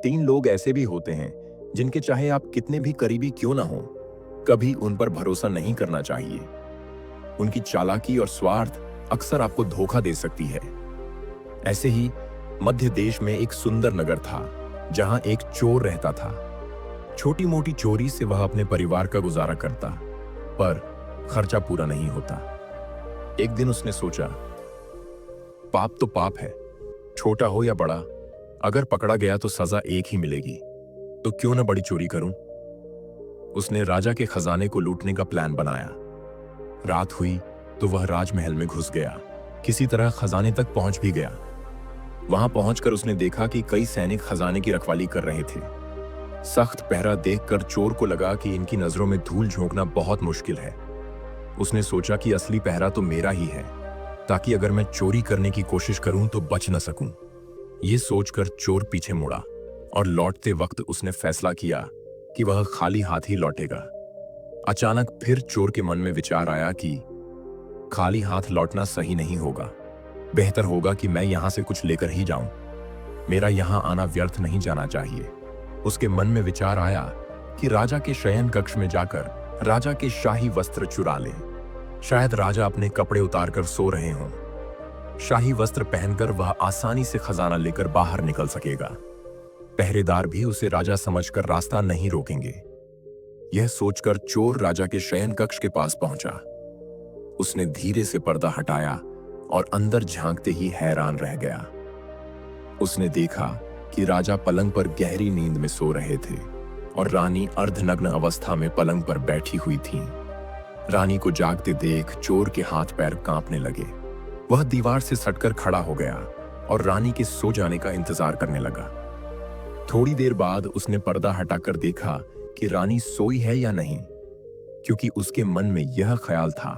3 लोग ऐसे भी होते हैं जिनके चाहे आप कितने भी करीबी क्यों ना हो, कभी उन पर भरोसा नहीं करना चाहिए। उनकी चालाकी और स्वार्थ अक्सर आपको धोखा दे सकती है। ऐसे ही मध्य देश में एक सुंदर नगर था जहां एक चोर रहता था। छोटी मोटी चोरी से वह अपने परिवार का गुजारा करता, पर खर्चा पूरा नहीं होता। एक दिन उसने सोचा, पाप तो पाप है, छोटा हो या बड़ा, अगर पकड़ा गया तो सजा एक ही मिलेगी, तो क्यों ना बड़ी चोरी करूं। उसने राजा के खजाने को लूटने का प्लान बनाया। रात हुई तो वह राजमहल में घुस गया। किसी तरह खजाने तक पहुंच भी गया। वहां पहुंचकर उसने देखा कि कई सैनिक खजाने की रखवाली कर रहे थे। सख्त पहरा देखकर चोर को लगा कि इनकी नजरों में धूल झोंकना बहुत मुश्किल है। उसने सोचा कि असली पहरा तो मेरा ही है, ताकि अगर मैं चोरी करने की कोशिश करूं तो बच न सकूं। यह सोचकर चोर पीछे मुड़ा और लौटते वक्त उसने फैसला किया कि वह खाली हाथ ही लौटेगा। अचानक फिर चोर के मन में विचार आया कि खाली हाथ लौटना सही नहीं होगा। बेहतर होगा कि मैं यहां से कुछ लेकर ही जाऊं। मेरा यहां आना व्यर्थ नहीं जाना चाहिए। उसके मन में विचार आया कि राजा के शयन कक्ष में जाकर राजा के शाही वस्त्र चुरा ले। शायद राजा अपने कपड़े उतारकर सो रहे हों। शाही वस्त्र पहनकर वह आसानी से खजाना लेकर बाहर निकल सकेगा। पहरेदार भी उसे राजा समझकर रास्ता नहीं रोकेंगे। यह सोचकर चोर राजा के शयन कक्ष के पास पहुंचा। उसने धीरे से पर्दा हटाया और अंदर झांकते ही हैरान रह गया। उसने देखा कि राजा पलंग पर गहरी नींद में सो रहे थे और रानी अर्धनग्न अवस्था में पलंग पर बैठी हुई थी। रानी को जागते देख चोर के हाथ पैर कांपने लगे। वह दीवार से सटकर खड़ा हो गया और रानी के सो जाने का इंतजार करने लगा। थोड़ी देर बाद उसने पर्दा हटाकर देखा कि रानी सोई है या नहीं, क्योंकि उसके मन में यह ख्याल था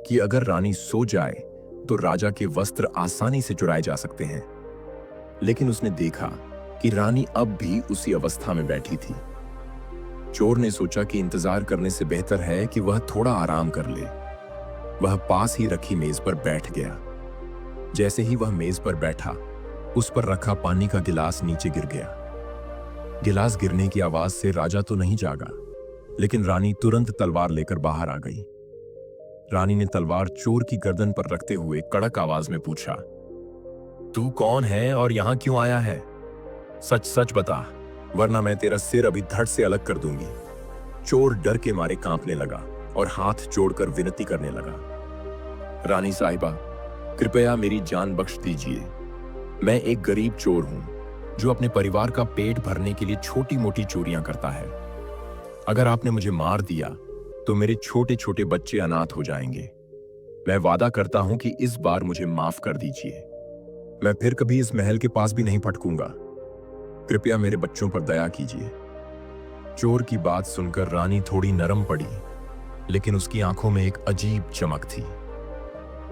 कि अगर रानी सो जाए तो राजा के वस्त्र आसानी से चुराए जा सकते हैं। लेकिन उसने देखा कि रानी अब भी उसी अवस्था में बैठी थी। चोर ने सोचा कि इंतजार करने से बेहतर है कि वह थोड़ा आराम कर ले। वह पास ही रखी मेज पर बैठ गया। जैसे ही वह मेज पर बैठा, उस पर रखा पानी का गिलास नीचे गिर गया। गिलास गिरने की आवाज से राजा तो नहीं जागा, लेकिन रानी तुरंत तलवार लेकर बाहर आ गई। रानी ने तलवार चोर की गर्दन पर रखते हुए कड़क आवाज में पूछा, तू कौन है और यहां क्यों आया है? सच सच बता, वरना मैं तेरा सिर अभी धड़ से अलग कर दूंगी। चोर डर के मारे कांपने लगा और हाथ जोड़कर विनती करने लगा, रानी साहिबा, कृपया मेरी जान बख्श दीजिए। मैं एक गरीब चोर हूं जो अपने परिवार का पेट भरने के लिए छोटी मोटी चोरियां करता है। अगर आपने मुझे मार दिया तो मेरे छोटे छोटे बच्चे अनाथ हो जाएंगे। मैं वादा करता हूं कि इस बार मुझे माफ कर दीजिए। मैं फिर कभी इस महल के पास भी नहीं भटकूंगा। कृपया मेरे बच्चों पर दया कीजिए। चोर की बात सुनकर रानी थोड़ी नरम पड़ी, लेकिन उसकी आंखों में एक अजीब चमक थी।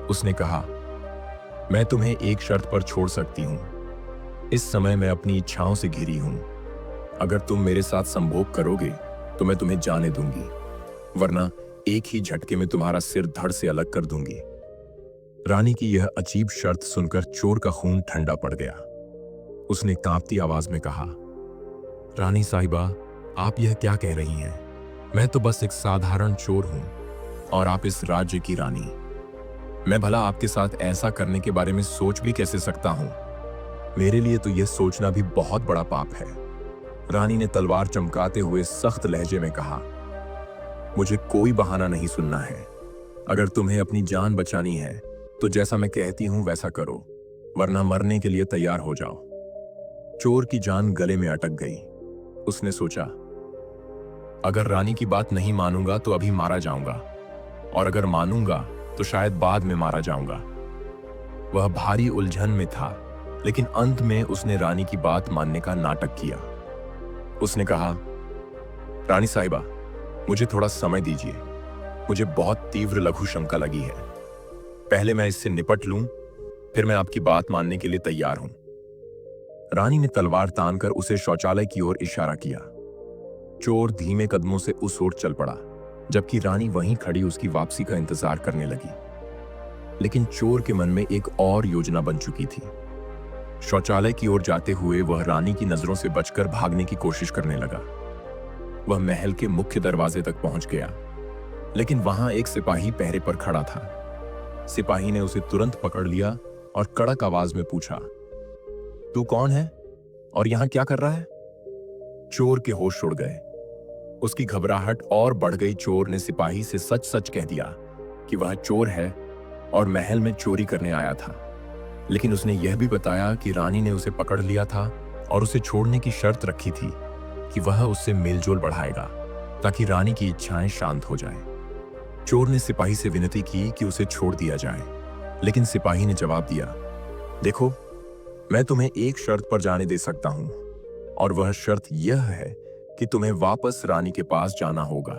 उसने कहा, मैं तुम्हें एक शर्त पर छोड़ सकती हूं। इस समय मैं अपनी इच्छाओं से घिरी हूं। अगर तुम मेरे साथ संभोग करोगे तो मैं तुम्हें जाने दूंगी, वरना एक ही झटके में तुम्हारा सिर धड़ से अलग कर दूंगी। रानी की यह अजीब शर्त सुनकर चोर का खून ठंडा पड़ गया। उसने कांपती आवाज में कहा, रानी साहिबा, आप यह क्या कह रही हैं? मैं तो बस एक साधारण चोर हूं और आप इस राज्य की रानी। मैं भला आपके साथ ऐसा करने के बारे में सोच भी कैसे सकता हूं? मेरे लिए तो यह सोचना भी बहुत बड़ा पाप है। रानी ने तलवार चमकाते हुए सख्त लहजे में कहा, मुझे कोई बहाना नहीं सुनना है। अगर तुम्हें अपनी जान बचानी है तो जैसा मैं कहती हूं वैसा करो, वरना मरने के लिए तैयार हो जाओ। चोर की जान गले में अटक गई। उसने सोचा, अगर रानी की बात नहीं मानूंगा तो अभी मारा जाऊंगा, और अगर मानूंगा तो शायद बाद में मारा जाऊंगा। वह भारी उलझन में था, लेकिन अंत में उसने रानी की बात मानने का नाटक किया। उसने कहा, रानी साहिबा, मुझे थोड़ा समय दीजिए। मुझे बहुत तीव्र लघु शंका लगी है। पहले मैं इससे निपट लूं, फिर मैं आपकी बात मानने के लिए तैयार हूं। रानी ने तलवार तानकर उसे शौचालय की ओर इशारा किया। चोर धीमे कदमों से उस ओर चल पड़ा, जबकि रानी वहीं खड़ी उसकी वापसी का इंतजार करने लगी। लेकिन चोर के मन में एक और योजना बन चुकी थी। शौचालय की ओर जाते हुए वह रानी की नजरों से बचकर भागने की कोशिश करने लगा। वह महल के मुख्य दरवाजे तक पहुंच गया, लेकिन वहां एक सिपाही पहरे पर खड़ा था। सिपाही ने उसे तुरंत पकड़ लिया और कड़क आवाज में पूछा, तू कौन है और यहां क्या कर रहा है? चोर के होश उड़ गए। उसकी घबराहट और बढ़ गई। चोर ने सिपाही से सच सच कह दिया कि वह चोर है और महल में चोरी करने आया था, लेकिन उसने यह भी बताया कि रानी ने उसे पकड़ लिया था और उसे छोड़ने की शर्त रखी थी कि वह उससे मेलजोल बढ़ाएगा ताकि रानी की इच्छाएं शांत हो जाएं। चोर ने सिपाही से विनती की कि उसे छोड़ दिया जाए, लेकिन सिपाही ने जवाब दिया, देखो, मैं तुम्हें एक शर्त पर जाने दे सकता हूं, और वह शर्त यह है कि तुम्हें वापस रानी के पास जाना होगा।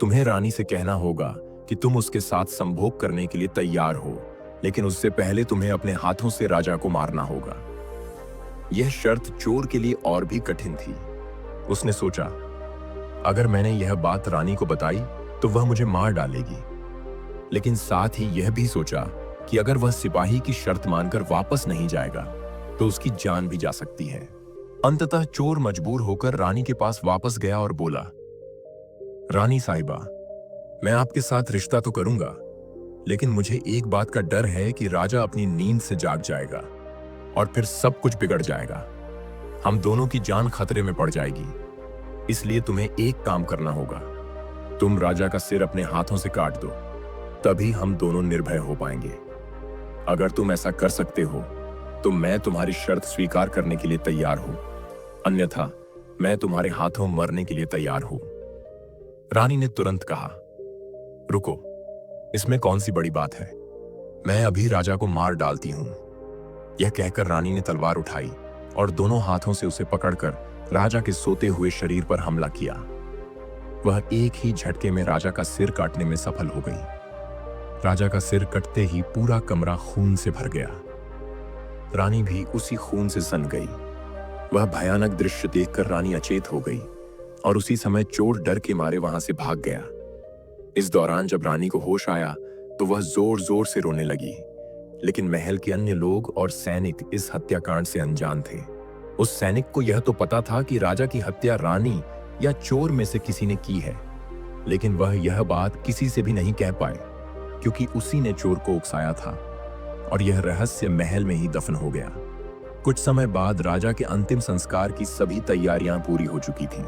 तुम्हें रानी से कहना होगा कि तुम उसके साथ संभोग करने के लिए तैयार हो, लेकिन उससे पहले तुम्हें अपने हाथों से राजा को मारना होगा। यह शर्त चोर के लिए और भी कठिन थी। उसने सोचा, अगर मैंने यह बात रानी को बताई तो वह मुझे मार डालेगी, लेकिन साथ ही यह भी सोचा कि अगर वह सिपाही की शर्त मानकर वापस नहीं जाएगा तो उसकी जान भी जा सकती है। अंततः चोर मजबूर होकर रानी के पास वापस गया और बोला, रानी साहिबा, मैं आपके साथ रिश्ता तो करूंगा, लेकिन मुझे एक बात का डर है कि राजा अपनी नींद से जाग जाएगा और फिर सब कुछ बिगड़ जाएगा। हम दोनों की जान खतरे में पड़ जाएगी। इसलिए तुम्हें एक काम करना होगा। तुम राजा का सिर अपने हाथों से काट दो, तभी हम दोनों निर्भय हो पाएंगे। अगर तुम ऐसा कर सकते हो तो मैं तुम्हारी शर्त स्वीकार करने के लिए तैयार हूं, अन्यथा मैं तुम्हारे हाथों मरने के लिए तैयार हूं। रानी ने तुरंत कहा, रुको, इसमें कौन सी बड़ी बात है, मैं अभी राजा को मार डालती हूं। यह कहकर रानी ने तलवार उठाई और दोनों हाथों से उसे पकड़कर राजा के सोते हुए शरीर पर हमला किया। वह एक ही झटके में राजा का सिर काटने में सफल हो गई। राजा का सिर कटते ही पूरा कमरा खून से भर गया। रानी भी उसी खून से सन गई। वह भयानक दृश्य देखकर रानी अचेत हो गई और उसी समय चोर डर के मारे वहां से भाग गया। इस दौरान जब रानी को होश आया तो वह जोर जोर से रोने लगी, लेकिन महल के अन्य लोग और सैनिक इस हत्याकांड से अनजान थे। उस सैनिक को यह तो पता था कि राजा की हत्या रानी या चोर में से किसी ने की है, लेकिन वह यह बात किसी से भी नहीं कह पाए क्योंकि उसी ने चोर को उकसाया था और यह रहस्य महल में ही दफन हो गया। कुछ समय बाद राजा के अंतिम संस्कार की सभी तैयारियां पूरी हो चुकी थीं।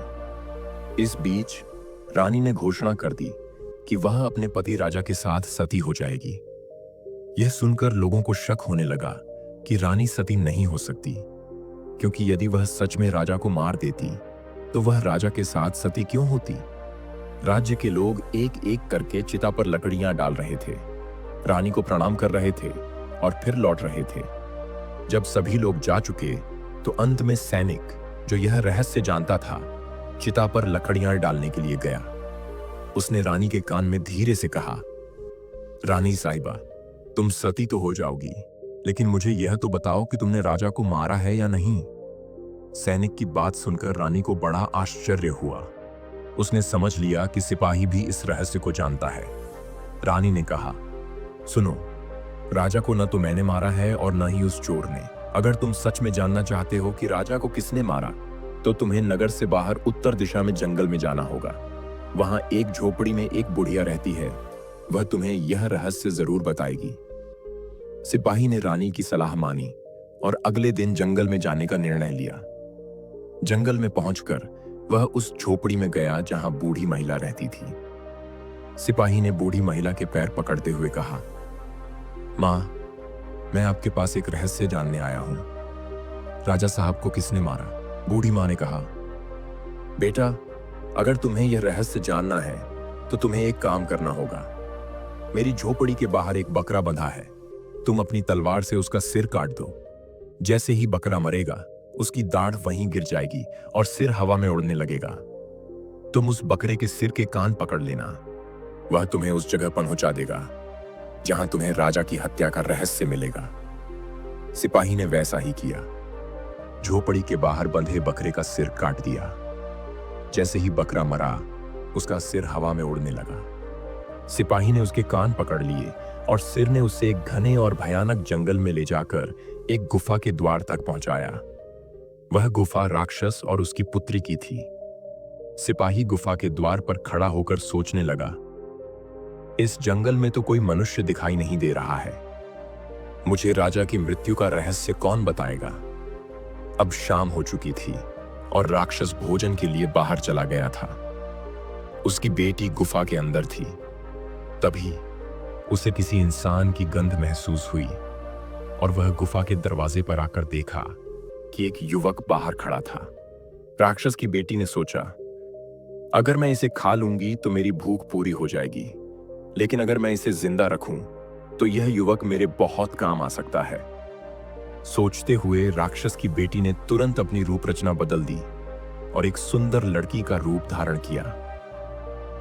इस बीच रानी ने घोषणा कर दी कि वह अपने पति राजा के साथ सती हो जाएगी। यह सुनकर लोगों को शक होने लगा कि रानी सती नहीं हो सकती, क्योंकि यदि वह सच में राजा को मार देती तो वह राजा के साथ सती क्यों होती। राज्य के लोग एक एक करके चिता पर लकड़ियां डाल रहे थे, रानी को प्रणाम कर रहे थे और फिर लौट रहे थे। जब सभी लोग जा चुके तो अंत में सैनिक, जो यह रहस्य जानता था, चिता पर लकड़ियां डालने के लिए गया। उसने रानी के कान में धीरे से कहा, रानी साहिबा, तुम सती तो हो जाओगी, लेकिन मुझे यह तो बताओ कि तुमने राजा को मारा है या नहीं। सैनिक की बात सुनकर रानी को बड़ा आश्चर्य हुआ। उसने समझ लिया कि सिपाही भी इस रहस्य को जानता है। रानी ने कहा, सुनो, राजा को न तो मैंने मारा है और न ही उस चोर ने। अगर तुम सच में जानना चाहते हो कि राजा को किसने मारा, तो तुम्हें नगर से बाहर उत्तर दिशा में जंगल में जाना होगा। वहां एक झोपड़ी में एक बुढ़िया रहती है, वह तुम्हें यह रहस्य जरूर बताएगी। सिपाही ने रानी की सलाह मानी और अगले दिन जंगल में जाने का निर्णय लिया। जंगल में पहुंचकर वह उस झोपड़ी में गया जहां बूढ़ी महिला रहती थी। सिपाही ने बूढ़ी महिला के पैर पकड़ते हुए कहा, मां, मैं आपके पास एक रहस्य जानने आया हूं। राजा साहब को किसने मारा? बूढ़ी मां ने कहा, बेटा, अगर तुम्हें यह रहस्य जानना है तो तुम्हें एक काम करना होगा। मेरी झोपड़ी के बाहर एक बकरा बंधा है, तुम अपनी तलवार से उसका सिर काट दो। जैसे ही बकरा मरेगा, उसकी दाढ़ वहीं गिर जाएगी और सिर हवा में उड़ने लगेगा। तुम उस बकरे के सिर के कान पकड़ लेना, वह तुम्हें उस जगह पहुंचा देगा जहां तुम्हें राजा की हत्या का रहस्य मिलेगा। सिपाही ने वैसा ही किया। झोपड़ी के बाहर बंधे बकरे का सिर काट दिया। जैसे ही बकरा मरा, उसका सिर हवा में उड़ने लगा। सिपाही ने उसके कान पकड़ लिए और सिर ने उसे एक घने और भयानक जंगल में ले जाकर एक गुफा के द्वार तक पहुंचाया। वह गुफा राक्षस और उसकी पुत्री की थी। सिपाही गुफा के द्वार पर खड़ा होकर सोचने लगा, इस जंगल में तो कोई मनुष्य दिखाई नहीं दे रहा है। मुझे राजा की मृत्यु का रहस्य कौन बताएगा? अब शाम हो चुकी थी और राक्षस भोजन के लिए बाहर चला गया था। उसकी बेटी गुफा के अंदर थी। तभी उसे किसी इंसान की गंध महसूस हुई और वह गुफा के दरवाजे पर आकर देखा कि एक युवक बाहर खड़ा था। राक्षस की बेटी ने सोचा, अगर मैं इसे खा लूंगी तो मेरी भूख पूरी हो जाएगी, लेकिन अगर मैं इसे जिंदा रखूं तो यह युवक मेरे बहुत काम आ सकता है। सोचते हुए राक्षस की बेटी ने तुरंत अपनी रूप रचना बदल दी और एक सुंदर लड़की का रूप धारण किया।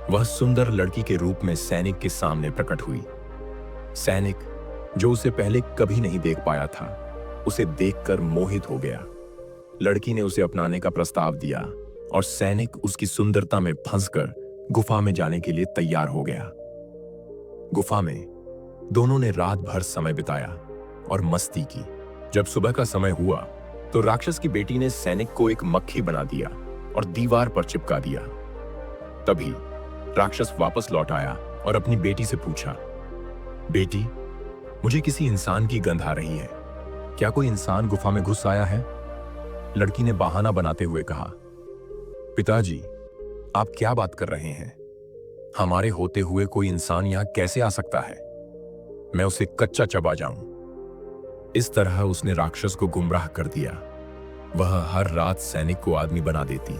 वह सुंदर लड़की के रूप में सैनिक के सामने प्रकट हुई। सैनिक, जो उसे पहले कभी नहीं देख पाया था, उसे देखकर मोहित हो गया। लड़की ने उसे अपनाने का प्रस्ताव दिया और सैनिक उसकी सुंदरता में फंसकर गुफा में जाने के लिए तैयार हो गया। गुफा में दोनों ने रात भर समय बिताया और मस्ती की। जब सुबह का समय हुआ तो राक्षस की बेटी ने सैनिक को एक मक्खी बना दिया और दीवार पर चिपका दिया। तभी राक्षस वापस लौट आया और अपनी बेटी से पूछा, बेटी, मुझे किसी इंसान की गंध आ रही है। क्या कोई इंसान गुफा में घुस आया है? लड़की ने बहाना बनाते हुए कहा, पिताजी, आप क्या बात कर रहे हैं? हमारे होते हुए कोई इंसान यहां कैसे आ सकता है? मैं उसे कच्चा चबा जाऊं। इस तरह उसने राक्षस को गुमराह कर दिया। वह हर रात सैनिक को आदमी बना देती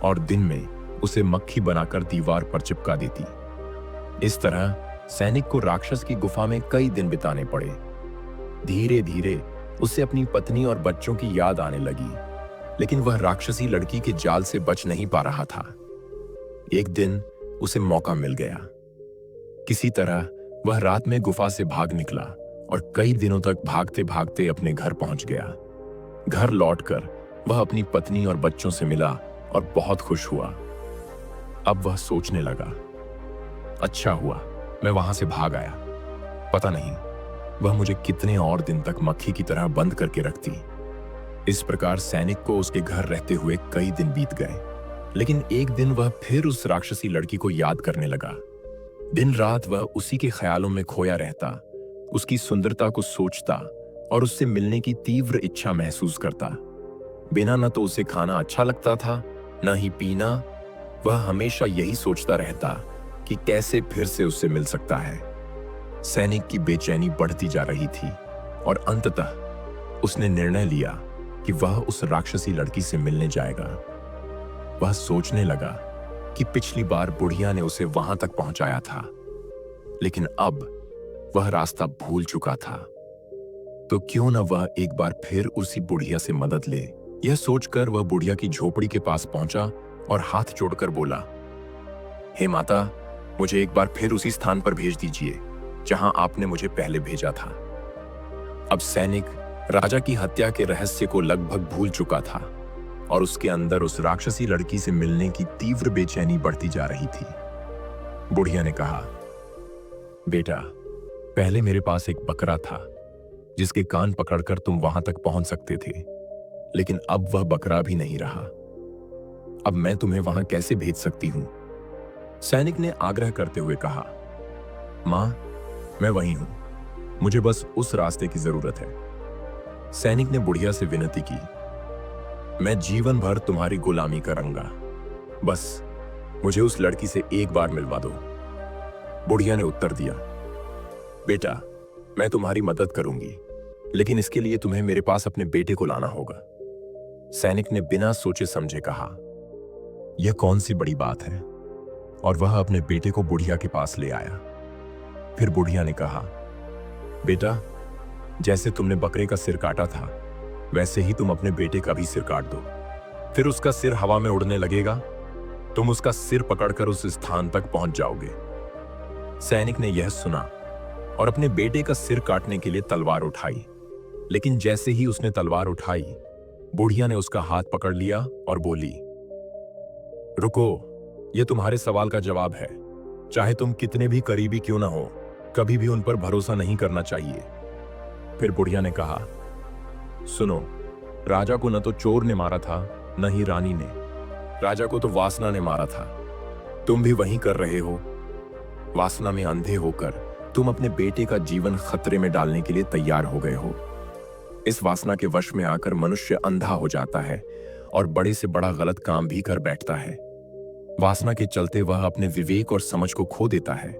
और दिन में उसे मक्खी बनाकर दीवार पर चिपका देती। इस तरह सैनिक को राक्षस की गुफा में कई दिन बिताने पड़े। धीरे धीरे उसे अपनी पत्नी और बच्चों की याद आने लगी, लेकिन वह राक्षसी लड़की के जाल से बच नहीं पा रहा था। एक दिन उसे मौका मिल गया। किसी तरह वह रात में गुफा से भाग निकला और कई दिनों तक भागते भागते अपने घर पहुंच गया। घर लौटकर वह अपनी पत्नी और बच्चों से मिला और बहुत खुश हुआ। अब वह सोचने लगा, अच्छा हुआ मैं वहां से भाग आया। पता नहीं वह मुझे कितने और दिन तक मक्खी की तरह बंद करके रखती। इस प्रकार सैनिक को उसके घर रहते हुए कई दिन बीत गए, लेकिन एक दिन वह फिर उस राक्षसी लड़की को याद करने लगा। दिन रात वह उसी के ख्यालों में खोया रहता, उसकी सुंदरता को सोचता और उससे मिलने की तीव्र इच्छा महसूस करता। बिना न तो उसे खाना अच्छा लगता था, न ही पीना। वह हमेशा यही सोचता रहता कि कैसे फिर से उससे मिल सकता है। सैनिक की बेचैनी बढ़ती जा रही थी और अंततः उसने निर्णय लिया कि वह उस राक्षसी लड़की से मिलने जाएगा। वह सोचने लगा कि पिछली बार बुढ़िया ने उसे वहां तक पहुंचाया था, लेकिन अब वह रास्ता भूल चुका था, तो क्यों न वह एक बार फिर उसी बुढ़िया से मदद ले। यह सोचकर वह बुढ़िया की झोपड़ी के पास पहुंचा और हाथ जोड़कर बोला, हे माता, मुझे एक बार फिर उसी स्थान पर भेज दीजिए जहां आपने मुझे पहले भेजा था। अब सैनिक राजा की हत्या के रहस्य को लगभग भूल चुका था और उसके अंदर उस राक्षसी लड़की से मिलने की तीव्र बेचैनी बढ़ती जा रही थी। बुढ़िया ने कहा, बेटा, पहले मेरे पास एक बकरा था जिसके कान पकड़कर तुम वहां तक पहुंच सकते थे, लेकिन अब वह बकरा भी नहीं रहा। अब मैं तुम्हें वहां कैसे भेज सकती हूं? सैनिक ने आग्रह करते हुए कहा, मां, मैं वहीं हूं, मुझे बस उस रास्ते की जरूरत है। सैनिक ने बुढ़िया से विनती की, मैं जीवन भर तुम्हारी गुलामी करूंगा, बस मुझे उस लड़की से एक बार मिलवा दो। बुढ़िया ने उत्तर दिया, बेटा, मैं तुम्हारी मदद करूंगी, लेकिन इसके लिए तुम्हें मेरे पास अपने बेटे को लाना होगा। सैनिक ने बिना सोचे समझे कहा, यह कौन सी बड़ी बात है? और वह अपने बेटे को बुढ़िया के पास ले आया। फिर बुढ़िया ने कहा, बेटा, जैसे तुमने बकरे का सिर काटा था, वैसे ही तुम अपने बेटे का भी सिर काट दो। फिर उसका सिर हवा में उड़ने लगेगा, तुम उसका सिर पकड़कर उस स्थान तक पहुंच जाओगे। सैनिक ने यह सुना और अपने बेटे का सिर काटने के लिए तलवार उठाई, लेकिन जैसे ही उसने तलवार उठाई, बुढ़िया ने उसका हाथ पकड़ लिया और बोली, रुको, यह तुम्हारे सवाल का जवाब है। चाहे तुम कितने भी करीबी क्यों ना हो, कभी भी उन पर भरोसा नहीं करना चाहिए। फिर बुढ़िया ने कहा, सुनो, राजा को न तो चोर ने मारा था, न ही रानी ने। राजा को तो वासना ने मारा था। तुम भी वही कर रहे हो। वासना में अंधे होकर तुम अपने बेटे का जीवन खतरे में डालने के लिए तैयार हो गए हो। इस वासना के वश में आकर मनुष्य अंधा हो जाता है और बड़े से बड़ा गलत काम भी कर बैठता है। वासना के चलते वह अपने विवेक और समझ को खो देता है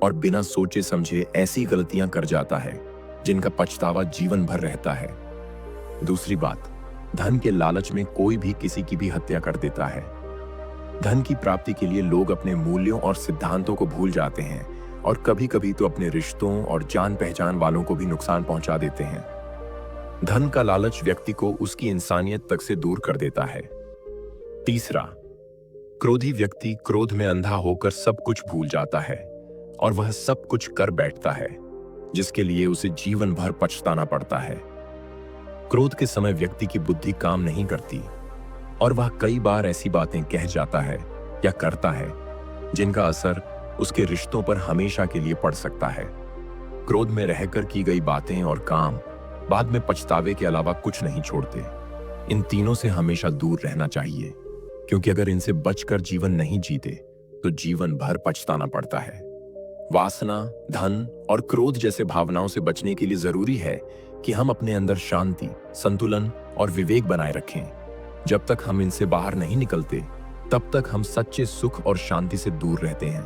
और बिना सोचे समझे ऐसी गलतियां कर जाता है जिनका पछतावा जीवन भर रहता है। दूसरी बात, धन के लालच में कोई भी किसी की भी हत्या कर देता है। धन की प्राप्ति के लिए लोग अपने मूल्यों और सिद्धांतों को भूल जाते हैं और कभी कभी तो अपने रिश्तों और जान पहचान वालों को भी नुकसान पहुंचा देते हैं। धन का लालच व्यक्ति को उसकी इंसानियत तक से दूर कर देता है। तीसरा, क्रोधी व्यक्ति क्रोध में अंधा होकर सब कुछ भूल जाता है और वह सब कुछ कर बैठता है जिसके लिए उसे जीवन भर पछताना पड़ता है। क्रोध के समय व्यक्ति की बुद्धि काम नहीं करती और वह कई बार ऐसी बातें कह जाता है या करता है जिनका असर उसके रिश्तों पर हमेशा के लिए पड़ सकता है। क्रोध में रहकर की गई बातें और काम बाद में पछतावे के अलावा कुछ नहीं छोड़ते। इन तीनों से हमेशा दूर रहना चाहिए, क्योंकि अगर इनसे बचकर जीवन नहीं जीते तो जीवन भर पछताना पड़ता है। वासना, धन और क्रोध जैसे भावनाओं से बचने के लिए जरूरी है कि हम अपने अंदर शांति, संतुलन और विवेक बनाए रखें। जब तक हम इनसे बाहर नहीं निकलते, तब तक हम सच्चे सुख और शांति से दूर रहते हैं।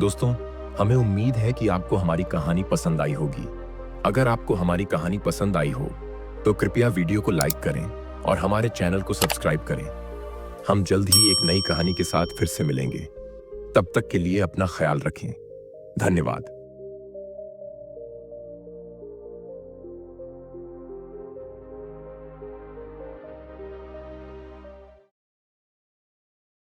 दोस्तों, हमें उम्मीद है कि आपको हमारी कहानी पसंद आई होगी। अगर आपको हमारी कहानी पसंद आई हो तो कृपया वीडियो को लाइक करें और हमारे चैनल को सब्सक्राइब करें। हम जल्द ही एक नई कहानी के साथ फिर से मिलेंगे। तब तक के लिए अपना ख्याल रखें। धन्यवाद।